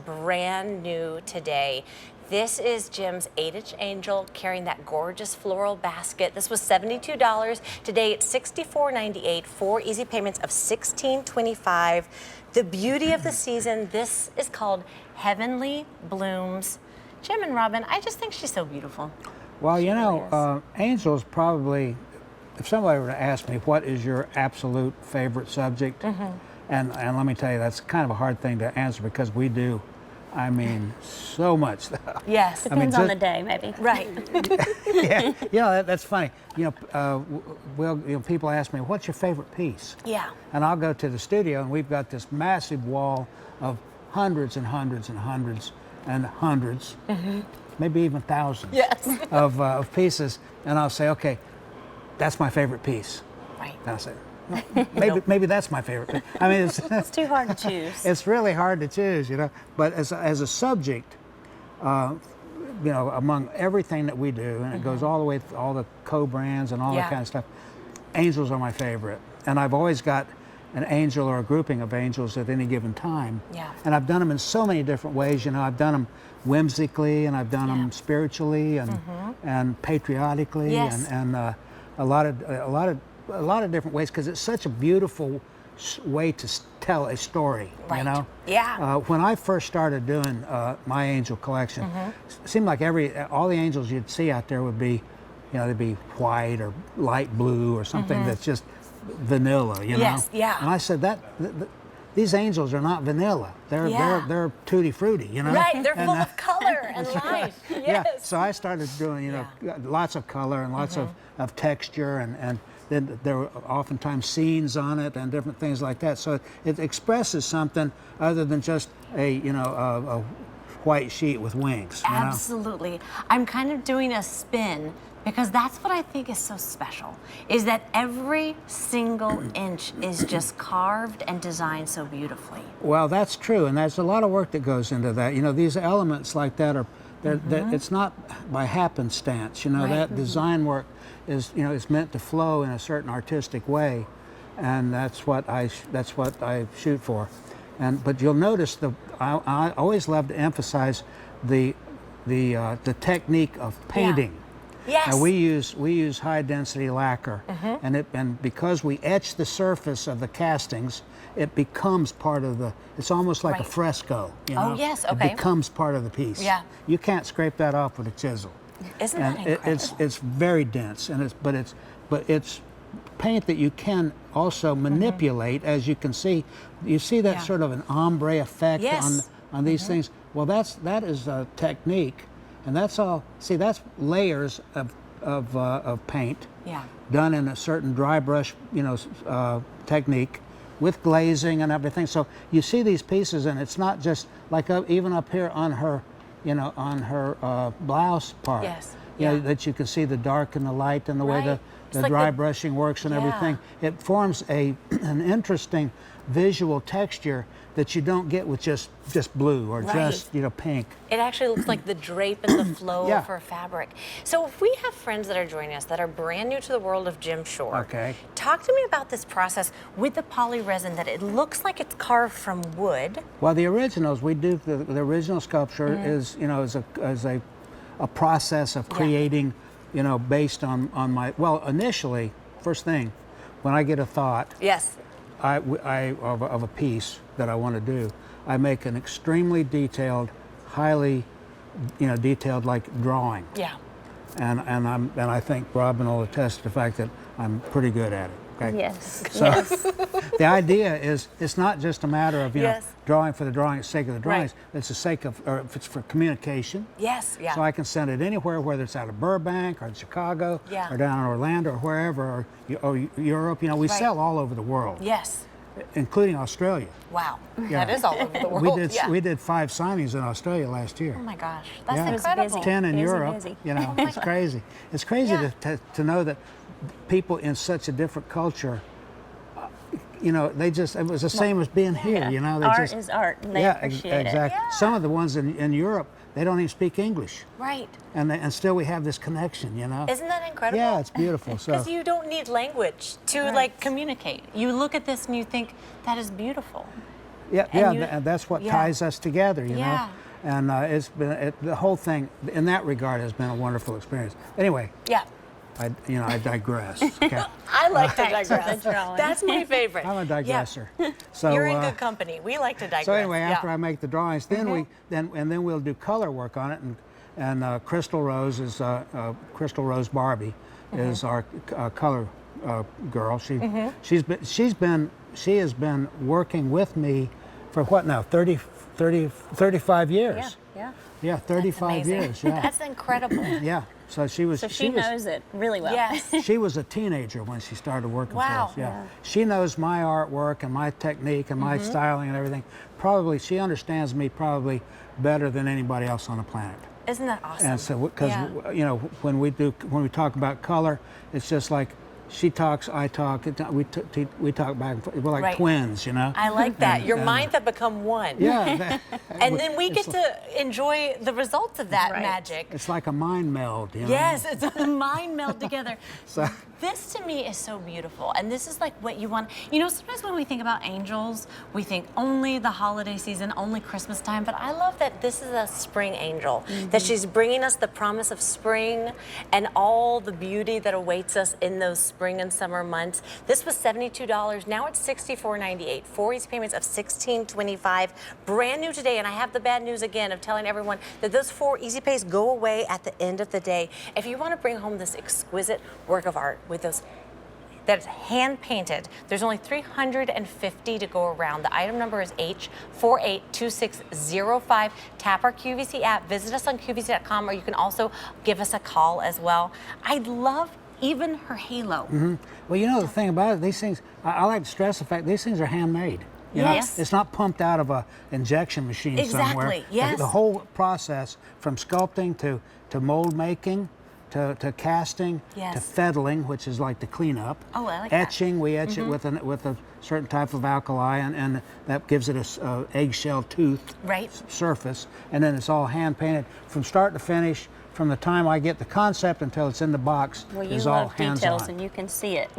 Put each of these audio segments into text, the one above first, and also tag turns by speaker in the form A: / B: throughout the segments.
A: brand new today. This is Jim's 8-inch angel carrying that gorgeous floral basket. This was $72. Today it's $64.98, 4 easy payments of $16.25. The beauty of the season, this is called Heavenly Blooms. Jim and Robin, I just think she's so beautiful.
B: Well, you know, angels probably, if somebody were to ask me what is your absolute favorite subject, and let me tell you, that's kind of a hard thing to answer because we do, I mean, so much stuff.
A: Yes.
C: Depends on the day, maybe.
A: Right.
B: Yeah, you know, that's funny. You know, people ask me, what's your favorite piece?
A: Yeah.
B: And I'll go to the studio and we've got this massive wall of hundreds and hundreds and hundreds and hundreds, maybe even thousands of pieces. And I'll say, okay, that's my favorite piece.
A: Right.
B: And I'll say, maybe that's my favorite piece. I mean,
C: It's too hard to choose.
B: it's really hard to choose, you know. But as a subject, you know, among everything that we do, and it goes all the way through all the co-brands and all that kind of stuff, angels are my favorite. And I've always got an angel or a grouping of angels at any given time.
A: Yeah.
B: And I've done them in so many different ways. You know, I've done them whimsically, and I've done them spiritually, and patriotically, and a lot of different ways, because it's such a beautiful way to tell a story.
A: Right.
B: You know.
A: Yeah.
B: When I first started doing my angel collection, it seemed like all the angels you'd see out there would be, you know, they'd be white or light blue or something that's just vanilla, you know.
A: Yes, yeah.
B: And I said these angels are not vanilla. They're tutti frutti, you know.
A: Right, they're full of color and life. Yes.
B: Yeah. So I started doing, you know, lots of color and lots of texture, and then there were oftentimes scenes on it and different things like that. So it expresses something other than just a white sheet with wings. You know?
A: Absolutely. I'm kind of doing a spin because that's what I think is so special, is that every single inch is just carved and designed so beautifully.
B: Well, that's true, and there's a lot of work that goes into that. You know, these elements like that are, it's not by happenstance. You know, that design work is, you know, it's meant to flow in a certain artistic way, and that's what I shoot for. But you'll notice I always love to emphasize the technique of painting.
A: Yeah. Yes.
B: Now we use high density lacquer, and because we etch the surface of the castings, it becomes part of it's almost like a fresco, you know?
A: Oh, yes, okay.
B: It becomes part of the piece.
A: Yeah.
B: You can't scrape that off with a chisel.
A: Isn't that incredible?
B: It's very dense, and it's paint that you can also manipulate, as you can see. You see that sort of an ombre effect on these things. Well, that is a technique. And that's all. See, that's layers of paint done in a certain dry brush, you know, technique, with glazing and everything. So you see these pieces, and it's not just like even up here on her, you know, on her blouse part.
A: Yes.
B: You know, that you can see the dark and the light and the way the
A: like
B: dry brushing works and everything. It forms an interesting visual texture that you don't get with just blue or just, you know, pink.
A: It actually looks like the drape and the flow of her fabric. So if we have friends that are joining us that are brand new to the world of Jim Shore, talk to me about this process with the poly resin, that it looks like it's carved from wood.
B: Well, the originals, we do, the original sculpture is, you know, is a process of creating, you know, based on my, well, initially, first thing, when I get a thought.
A: Yes.
B: Of a piece that I want to do, I make an extremely detailed, highly, you know, detailed like drawing.
A: Yeah.
B: And I think Robin will attest to the fact that I'm pretty good at it. Okay?
C: Yes.
B: So the idea is, it's not just a matter of, you know, drawing for the drawing's sake of the drawings. It's the sake of, or if it's for communication.
A: Yes. Yeah.
B: So I can send it anywhere, whether it's out of Burbank or Chicago or down in Orlando or wherever, or Europe. You know, we sell all over the world.
A: Yes.
B: Including Australia.
A: Wow. That is all over the world.
B: We did 5 signings in Australia last year.
A: Oh my gosh, that's incredible.
B: 10 in Europe. You know, it's crazy. It's crazy to know that people in such a different culture, you know, it was the same as being here. You know,
C: art is art, and they appreciate it.
B: Exactly. Some of the ones in Europe, they don't even speak English.
A: Right.
B: And still we have this connection, you know.
A: Isn't that incredible?
B: Yeah, it's beautiful.
A: Because you don't need language to like communicate. You look at this and you think, that is beautiful.
B: Yeah, and that's what ties us together, you know. And it's been the whole thing in that regard has been a wonderful experience. Anyway.
A: Yeah.
B: I digress. Okay.
A: I like to digress. That's my favorite.
B: I'm a digresser. So
A: you're in good company. We like to digress.
B: So anyway, after I make the drawings, then then we'll do color work on it, and Crystal Rose is Crystal Rose Barbie is our color girl. She has been working with me for what now 35 years. Yeah, 35 years. Yeah.
A: That's incredible.
B: Yeah. So she
C: knows it really well.
A: Yes.
B: She was a teenager when she started working for us. Yeah.
C: Yeah.
B: She knows my artwork and my technique and my styling and everything. Probably she understands me probably better than anybody else on the planet.
A: Isn't that awesome?
B: And so because you know when we talk about color, it's just like she talks, I talk, we talk back and forth. We're like twins, you know?
A: I like that. Your minds have become one.
B: Yeah.
A: And then we get to enjoy the results of that magic.
B: It's like a mind meld, you know?
A: Yes, it's a mind meld together.
B: So,
A: this to me is so beautiful, and this is like what you want. You know, sometimes when we think about angels, we think only the holiday season, only Christmas time, but I love that this is a spring angel, that she's bringing us the promise of spring and all the beauty that awaits us in those spring and summer months. This was $72, now it's $64.98, 4 easy payments of $16.25, brand new today, and I have the bad news again of telling everyone that those 4 easy pays go away at the end of the day. If you want to bring home this exquisite work of art with those that's hand painted, there's only 350 to go around. The item number is H482605. Tap our QVC app, visit us on QVC.com, or you can also give us a call as well. I love even her halo.
B: Well, you know the thing about it, these things, I like to stress the fact these things are handmade. You know, it's not pumped out of a injection machine somewhere.
A: Exactly, yes.
B: The whole process from sculpting to mold making, to casting, to fettling, which is like the cleanup.
A: Oh, I like
B: etching, we etch it with a certain type of alkali, and that gives it a eggshell tooth surface, and then it's all hand painted from start to finish. From the time I get the concept until it's in the box,
C: well, you
B: is all
C: love
B: hands
C: details,
B: on.
C: and you can see it.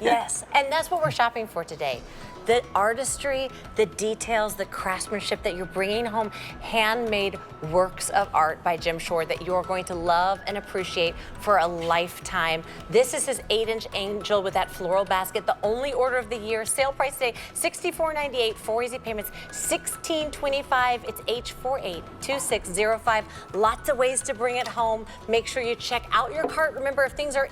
A: Yes, and that's what we're shopping for today. The artistry, the details, the craftsmanship that you're bringing home, handmade works of art by Jim Shore that you're going to love and appreciate for a lifetime. This is his 8-inch angel with that floral basket, the only order of the year. Sale price today, $64.98, 4 easy payments, $16.25. It's H482605. Lots of ways to bring it home. Make sure you check out your cart. Remember, if things are